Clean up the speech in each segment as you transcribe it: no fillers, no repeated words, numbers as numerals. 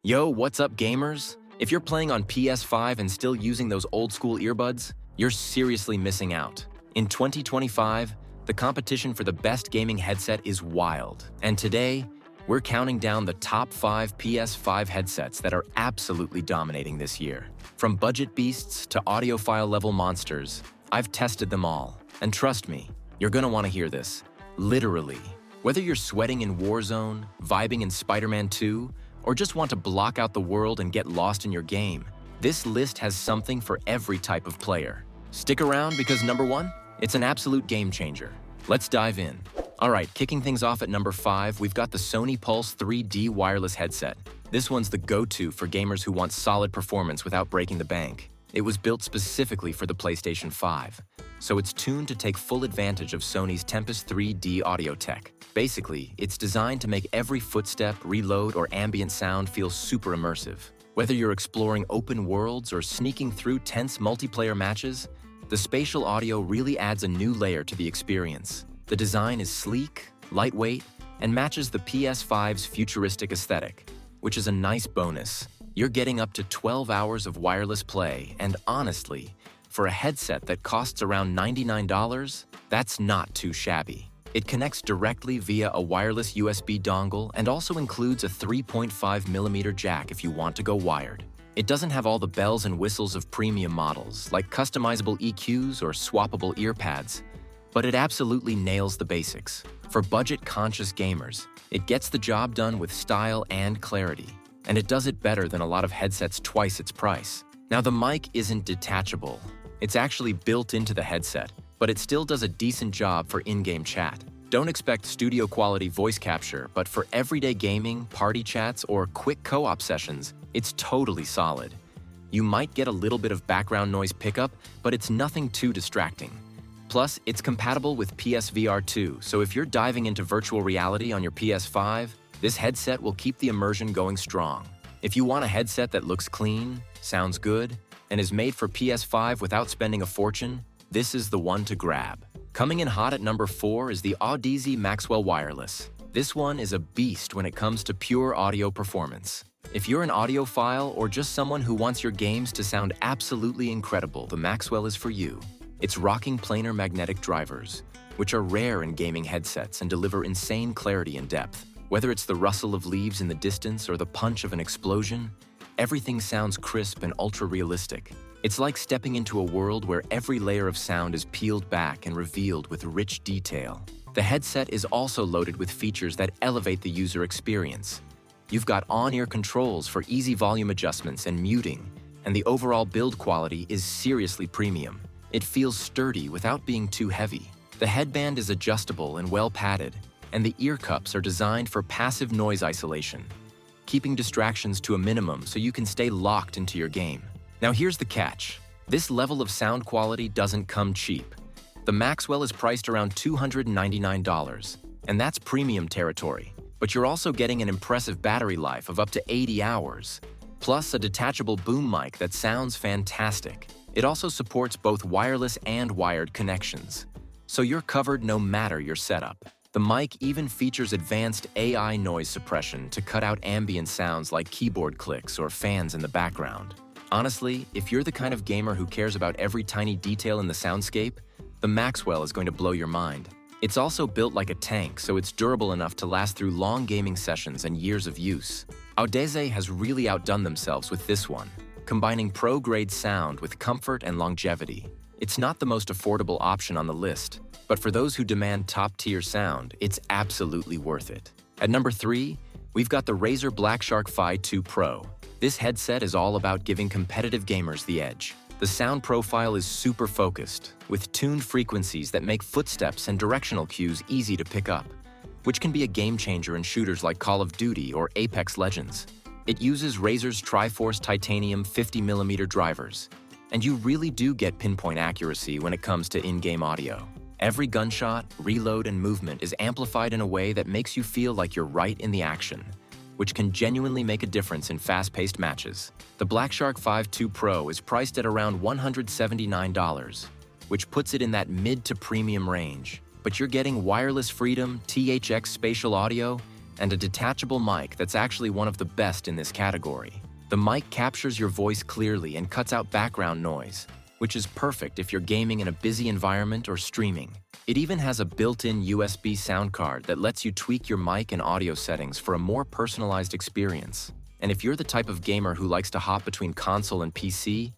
Yo, what's up gamers? If you're playing on PS5 and still using those old school earbuds, you're seriously missing out. In 2025, the competition for the best gaming headset is wild. And today, we're counting down the top 5 PS5 headsets that are absolutely dominating this year. From budget beasts to audiophile level monsters, I've tested them all. And trust me, you're gonna wanna hear this. Literally. Whether you're sweating in Warzone, vibing in Spider-Man 2, or just want to block out the world and get lost in your game, this list has something for every type of player. Stick around because number 1, it's an absolute game changer. Let's dive in. Alright, kicking things off at number 5, we've got the Sony Pulse 3D wireless headset. This one's the go-to for gamers who want solid performance without breaking the bank. It was built specifically for the PlayStation 5, so it's tuned to take full advantage of Sony's Tempest 3D audio tech. Basically, it's designed to make every footstep, reload, or ambient sound feel super immersive. Whether you're exploring open worlds or sneaking through tense multiplayer matches, the spatial audio really adds a new layer to the experience. The design is sleek, lightweight, and matches the PS5's futuristic aesthetic, which is a nice bonus. You're getting up to 12 hours of wireless play, and honestly, for a headset that costs around $99, that's not too shabby. It connects directly via a wireless USB dongle and also includes a 3.5mm jack if you want to go wired. It doesn't have all the bells and whistles of premium models, like customizable EQs or swappable ear pads, but it absolutely nails the basics. For budget-conscious gamers, it gets the job done with style and clarity, and it does it better than a lot of headsets twice its price. Now, the mic isn't detachable. It's actually built into the headset, but it still does a decent job for in-game chat. Don't expect studio-quality voice capture, but for everyday gaming, party chats, or quick co-op sessions, it's totally solid. You might get a little bit of background noise pickup, but it's nothing too distracting. Plus, it's compatible with PSVR 2, so if you're diving into virtual reality on your PS5, this headset will keep the immersion going strong. If you want a headset that looks clean, sounds good, and is made for PS5 without spending a fortune, this is the one to grab. Coming in hot at number 4 is the Audeze Maxwell Wireless. This one is a beast when it comes to pure audio performance. If you're an audiophile or just someone who wants your games to sound absolutely incredible, the Maxwell is for you. It's rocking planar magnetic drivers, which are rare in gaming headsets and deliver insane clarity and depth. Whether it's the rustle of leaves in the distance or the punch of an explosion, everything sounds crisp and ultra-realistic. It's like stepping into a world where every layer of sound is peeled back and revealed with rich detail. The headset is also loaded with features that elevate the user experience. You've got on-ear controls for easy volume adjustments and muting, and the overall build quality is seriously premium. It feels sturdy without being too heavy. The headband is adjustable and well padded, and the ear cups are designed for passive noise isolation, keeping distractions to a minimum so you can stay locked into your game. Now here's the catch. This level of sound quality doesn't come cheap. The Maxwell is priced around $299, and that's premium territory. But you're also getting an impressive battery life of up to 80 hours, plus a detachable boom mic that sounds fantastic. It also supports both wireless and wired connections, so you're covered no matter your setup. The mic even features advanced AI noise suppression to cut out ambient sounds like keyboard clicks or fans in the background. Honestly, if you're the kind of gamer who cares about every tiny detail in the soundscape, the Maxwell is going to blow your mind. It's also built like a tank, so it's durable enough to last through long gaming sessions and years of use. Audeze has really outdone themselves with this one, combining pro-grade sound with comfort and longevity. It's not the most affordable option on the list, but for those who demand top-tier sound, it's absolutely worth it. At number 3, we've got the Razer BlackShark V2 Pro. This headset is all about giving competitive gamers the edge. The sound profile is super focused, with tuned frequencies that make footsteps and directional cues easy to pick up, which can be a game changer in shooters like Call of Duty or Apex Legends. It uses Razer's Triforce titanium 50mm drivers, and you really do get pinpoint accuracy when it comes to in-game audio. Every gunshot, reload, and movement is amplified in a way that makes you feel like you're right in the action, which can genuinely make a difference in fast-paced matches. The BlackShark V2 Pro is priced at around $179, which puts it in that mid to premium range. But you're getting wireless freedom, THX spatial audio, and a detachable mic that's actually one of the best in this category. The mic captures your voice clearly and cuts out background noise, which is perfect if you're gaming in a busy environment or streaming. It even has a built-in USB sound card that lets you tweak your mic and audio settings for a more personalized experience. And if you're the type of gamer who likes to hop between console and PC,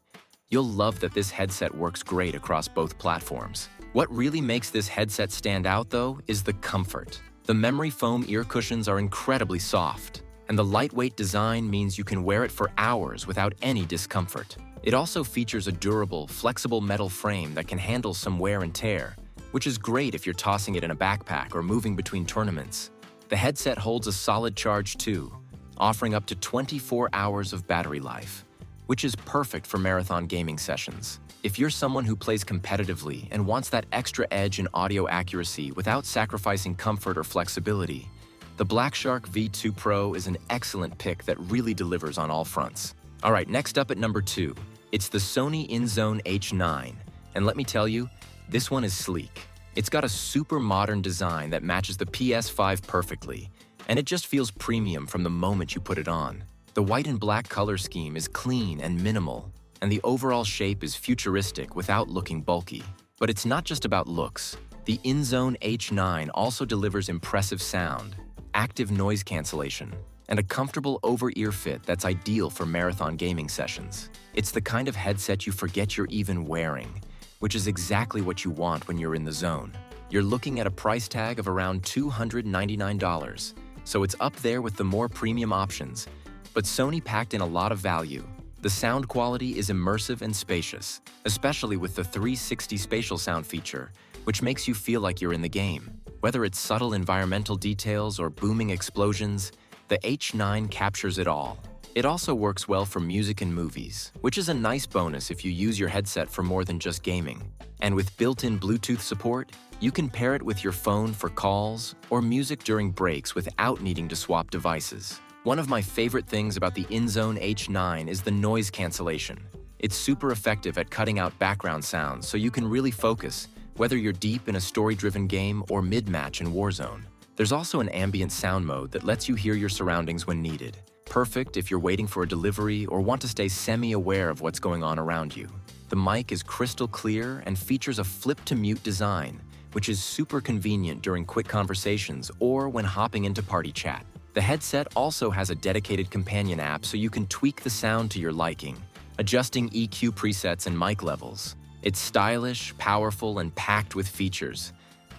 you'll love that this headset works great across both platforms. What really makes this headset stand out, though, is the comfort. The memory foam ear cushions are incredibly soft, and the lightweight design means you can wear it for hours without any discomfort. It also features a durable, flexible metal frame that can handle some wear and tear, which is great if you're tossing it in a backpack or moving between tournaments. The headset holds a solid charge too, offering up to 24 hours of battery life, which is perfect for marathon gaming sessions. If you're someone who plays competitively and wants that extra edge in audio accuracy without sacrificing comfort or flexibility, the BlackShark V2 Pro is an excellent pick that really delivers on all fronts. All right, next up at number 2, it's the Sony INZONE H9. And let me tell you, this one is sleek. It's got a super modern design that matches the PS5 perfectly, and it just feels premium from the moment you put it on. The white and black color scheme is clean and minimal, and the overall shape is futuristic without looking bulky. But it's not just about looks. The INZONE H9 also delivers impressive sound, active noise cancellation, and a comfortable over-ear fit that's ideal for marathon gaming sessions. It's the kind of headset you forget you're even wearing, which is exactly what you want when you're in the zone. You're looking at a price tag of around $299, so it's up there with the more premium options, but Sony packed in a lot of value. The sound quality is immersive and spacious, especially with the 360 spatial sound feature, which makes you feel like you're in the game. Whether it's subtle environmental details or booming explosions, the H9 captures it all. It also works well for music and movies, which is a nice bonus if you use your headset for more than just gaming. And with built-in Bluetooth support, you can pair it with your phone for calls or music during breaks without needing to swap devices. One of my favorite things about the INZONE H9 is the noise cancellation. It's super effective at cutting out background sounds so you can really focus, whether you're deep in a story-driven game or mid-match in Warzone. There's also an ambient sound mode that lets you hear your surroundings when needed. Perfect if you're waiting for a delivery or want to stay semi-aware of what's going on around you. The mic is crystal clear and features a flip-to-mute design, which is super convenient during quick conversations or when hopping into party chat. The headset also has a dedicated companion app so you can tweak the sound to your liking, adjusting EQ presets and mic levels. It's stylish, powerful, and packed with features.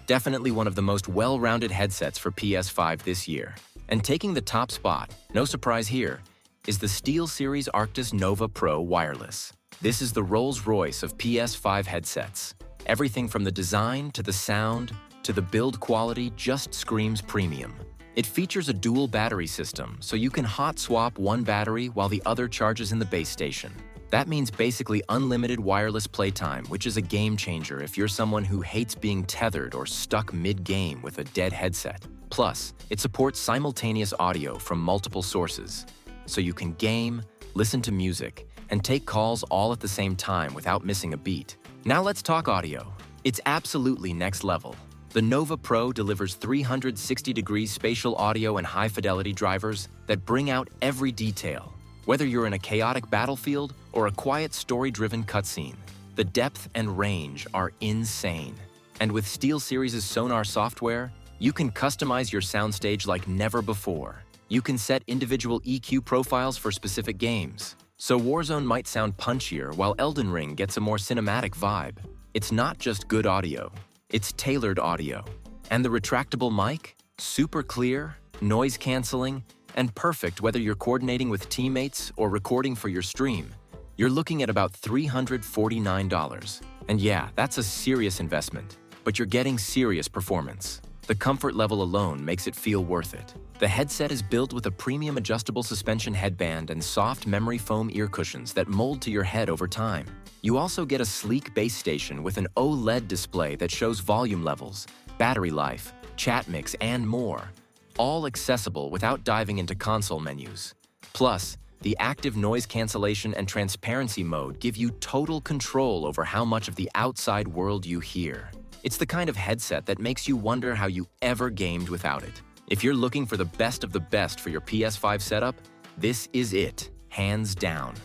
Definitely one of the most well-rounded headsets for PS5 this year. And taking the top spot, no surprise here, is the SteelSeries Arctis Nova Pro Wireless. This is the Rolls-Royce of PS5 headsets. Everything from the design to the sound to the build quality just screams premium. It features a dual battery system, so you can hot swap one battery while the other charges in the base station. That means basically unlimited wireless playtime, which is a game changer if you're someone who hates being tethered or stuck mid-game with a dead headset. Plus, it supports simultaneous audio from multiple sources, so you can game, listen to music, and take calls all at the same time without missing a beat. Now let's talk audio. It's absolutely next level. The Nova Pro delivers 360-degree spatial audio and high-fidelity drivers that bring out every detail. Whether you're in a chaotic battlefield or a quiet story-driven cutscene, the depth and range are insane. And with SteelSeries' Sonar software, you can customize your soundstage like never before. You can set individual EQ profiles for specific games, so Warzone might sound punchier while Elden Ring gets a more cinematic vibe. It's not just good audio, it's tailored audio. And the retractable mic? Super clear, noise canceling, and perfect whether you're coordinating with teammates or recording for your stream. You're looking at about $349. And yeah, that's a serious investment, but you're getting serious performance. The comfort level alone makes it feel worth it. The headset is built with a premium adjustable suspension headband and soft memory foam ear cushions that mold to your head over time. You also get a sleek base station with an OLED display that shows volume levels, battery life, chat mix, and more, all accessible without diving into console menus. Plus, the active noise cancellation and transparency mode give you total control over how much of the outside world you hear. It's the kind of headset that makes you wonder how you ever gamed without it. If you're looking for the best of the best for your PS5 setup, this is it, hands down.